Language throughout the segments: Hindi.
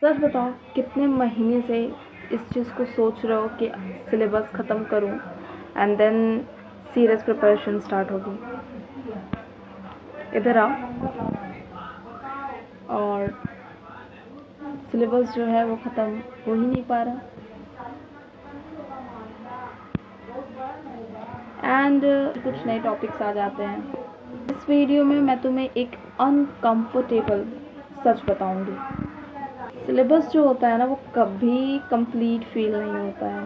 सच बताओ कितने महीने से इस चीज़ को सोच रहे हो कि सिलेबस ख़त्म करूं and then serious preparation start होगी। इधर आओ और सिलेबस जो है वो ख़त्म हो ही नहीं पा रहा एंड कुछ नए टॉपिक्स आ जाते हैं। इस वीडियो में मैं तुम्हें एक अनकंफर्टेबल सच बताऊंगी। सिलेबस जो होता है ना वो कभी कंप्लीट फील नहीं होता है।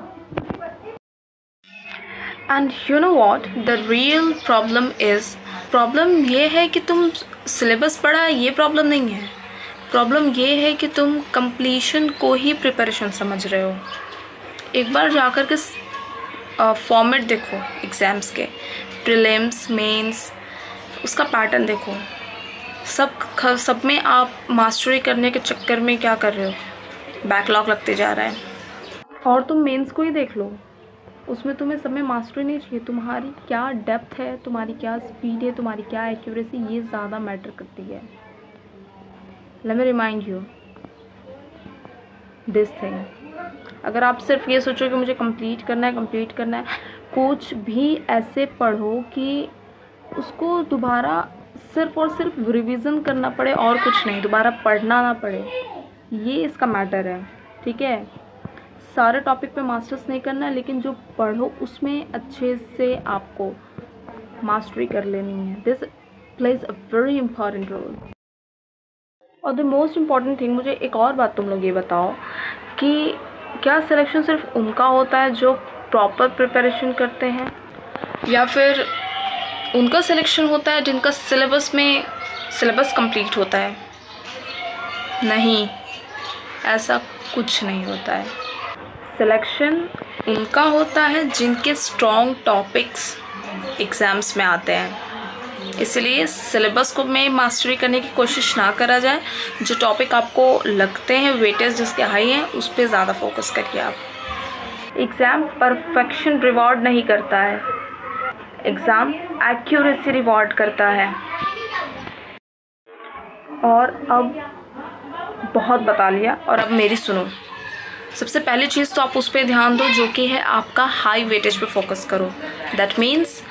And you know what the real problem ये है कि तुम सिलेबस पढ़ा, ये प्रॉब्लम नहीं है। प्रॉब्लम ये है कि तुम कंप्लीशन को ही प्रिपरेशन समझ रहे हो। एक बार जाकर के फॉर्मेट देखो एग्ज़ाम्स के, प्रीलिम्स, मेंस, उसका पैटर्न देखो। सब में आप मास्टरी करने के चक्कर में क्या कर रहे हो, बैकलॉग लगते जा रहा है। और तुम मेंस को ही देख लो, उसमें तुम्हें सब में मास्टरी नहीं चाहिए। तुम्हारी क्या डेप्थ है, तुम्हारी क्या स्पीड है, तुम्हारी क्या एक्यूरेसी, ये ज़्यादा मैटर करती है। Let me remind you this thing. अगर आप सिर्फ ये सोचो कि मुझे कंप्लीट करना है, कुछ भी ऐसे पढ़ो कि उसको दोबारा सिर्फ और सिर्फ रिवीजन करना पड़े और कुछ नहीं, दोबारा पढ़ना ना पड़े, ये इसका मैटर है। ठीक है, सारे टॉपिक पे मास्टर्स नहीं करना है, लेकिन जो पढ़ो उसमें अच्छे से आपको मास्टरी कर लेनी है। This plays a very important role. और द मोस्ट इम्पॉर्टेंट थिंग, मुझे एक और बात तुम लोग ये बताओ कि क्या सिलेक्शन सिर्फ उनका होता है जो प्रॉपर प्रिपरेशन करते हैं, या फिर उनका सिलेक्शन होता है जिनका सिलेबस कंप्लीट होता है? नहीं, ऐसा कुछ नहीं होता है। सिलेक्शन उनका होता है जिनके स्ट्रॉन्ग टॉपिक्स एग्ज़ाम्स में आते हैं। इसलिए सिलेबस को में मास्टरी करने की कोशिश ना करा जाए। जो टॉपिक आपको लगते हैं वेटेज जिसके हाई हैं, उस पर ज़्यादा फोकस करिए आप। एग्ज़ाम परफेक्शन रिवॉर्ड नहीं करता है, एग्ज़ाम एक्यूरेसी रिवॉर्ड करता है। और अब बहुत बता लिया, और अब मेरी सुनो। सबसे पहली चीज़ तो आप उस पर ध्यान दो जो कि है आपका हाई वेटेज पे फोकस करो। दैट मीन्स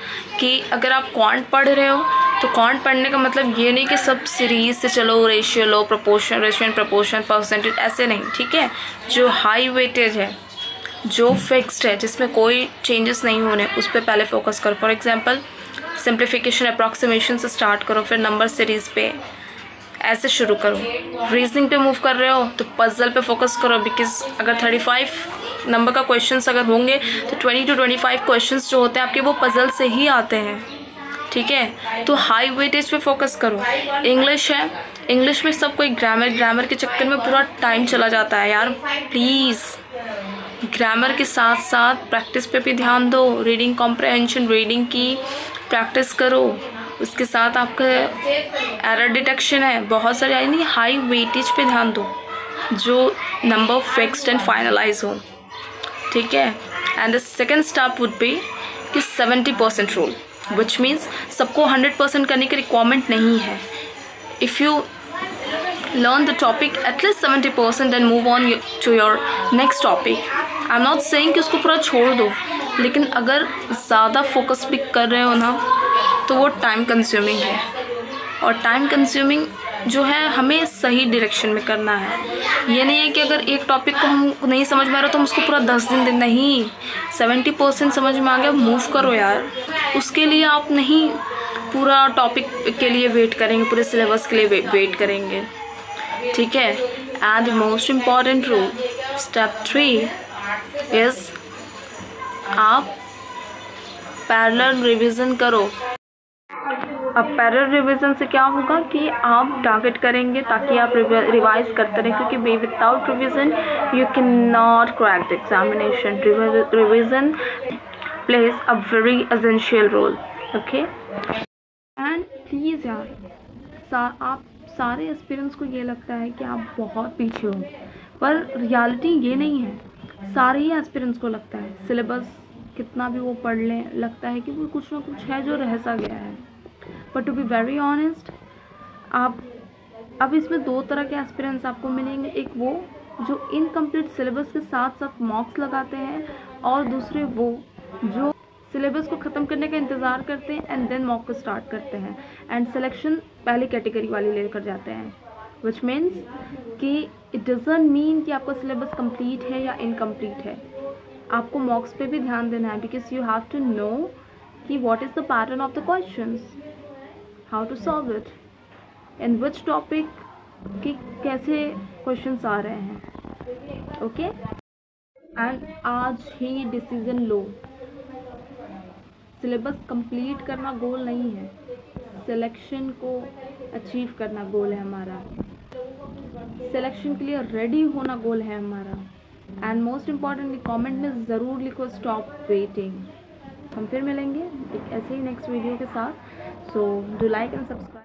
कि अगर आप क्वांट पढ़ रहे हो तो क्वांट पढ़ने का मतलब ये नहीं कि सब सीरीज से चलो, ratio low, ratio and proportion, percentage, ऐसे नहीं। ठीक है, जो हाई वेटेज है, जो फिक्स्ड है, जिसमें कोई चेंजेस नहीं होने, उस पर पहले फोकस करो। फॉर एग्जांपल सिंप्लीफिकेशन, अप्रॉक्सीमेशन से स्टार्ट करो, फिर नंबर सीरीज़ पे ऐसे शुरू करो। रीजनिंग पे मूव कर रहे हो तो पजल पे फोकस करो, बिकॉज अगर 35 नंबर का क्वेश्चंस अगर होंगे तो 20 to 25 क्वेश्चंस जो होते हैं आपके वो पजल से ही आते हैं। ठीक है, तो हाई वेटेज पे फोकस करो। इंग्लिश है, इंग्लिश में सब कोई ग्रामर के चक्कर में पूरा टाइम चला जाता है यार। प्लीज़ ग्रामर के साथ साथ प्रैक्टिस पे भी ध्यान दो। रीडिंग कॉम्प्रहेंशन, रीडिंग की प्रैक्टिस करो। उसके साथ आपका एरर डिटेक्शन है, बहुत सारे, यानी हाई वेटेज पे ध्यान दो जो नंबर फिक्स्ड एंड फाइनलाइज हो। ठीक है, and the second step would be कि 70% रूल, विच मीन्स सबको 100% करने की रिक्वायरमेंट नहीं है। If you learn the topic at least 70%, then move on to your next topic. I'm not saying कि उसको पूरा छोड़ दो, लेकिन अगर ज़्यादा फोकस भी कर रहे हो ना तो वो टाइम कंज्यूमिंग है, और टाइम कंज्यूमिंग जो है हमें सही डायरेक्शन में करना है। ये नहीं है कि अगर एक टॉपिक को हम नहीं समझ में आ रहा तो हम उसको पूरा 10 दिन दें, नहीं। 70% समझ में आ गया, मूव करो यार। उसके लिए आप नहीं पूरा टॉपिक के लिए वेट करेंगे, पूरे सिलेबस के लिए वेट करेंगे। ठीक है, and the most important rule, step 3 is आप पैरेलल रिवीजन करो। अब पैरेलल रिवीजन से क्या होगा कि आप टारगेट करेंगे ताकि आप रिवाइज करते रहें, क्योंकि without revision you can not crack the examination. Revision plays a very essential role. Okay, and please यार, आप सारे एस्पिरेंट्स को ये लगता है कि आप बहुत पीछे हो, पर रियलिटी ये नहीं है। सारे ही एस्पिरेंट्स को लगता है सिलेबस कितना भी वो पढ़ लें, लगता है कि वो कुछ ना कुछ है जो रह सा गया है। But to be very honest, आप अब इसमें दो तरह के एस्पिरेंट्स आपको मिलेंगे, एक वो जो इनकम्प्लीट सिलेबस के साथ साथ मॉक्स लगाते हैं, और दूसरे वो जो सिलेबस को ख़त्म करने का इंतज़ार करते हैं एंड देन मॉक को स्टार्ट करते हैं एंड सिलेक्शन पहली कैटेगरी वाली लेकर जाते हैं, विच मीन्स कि इट डजंट मीन कि आपका सिलेबस कंप्लीट है या इनकम्प्लीट है। आपको मॉक्स पे भी ध्यान देना है, because you have to know कि what is the pattern of the questions, how to solve it, in which topic कि कैसे क्वेश्चंस आ रहे हैं। ओके एंड आज ही डिसीजन लो। सिलेबस कंप्लीट करना गोल नहीं है, सिलेक्शन को अचीव करना गोल है हमारा, सिलेक्शन के लिए रेडी होना गोल है हमारा। एंड मोस्ट इम्पॉर्टेंटली कमेंट में ज़रूर लिखो स्टॉप वेटिंग। हम फिर मिलेंगे एक ऐसे ही नेक्स्ट वीडियो के साथ, so do like and subscribe.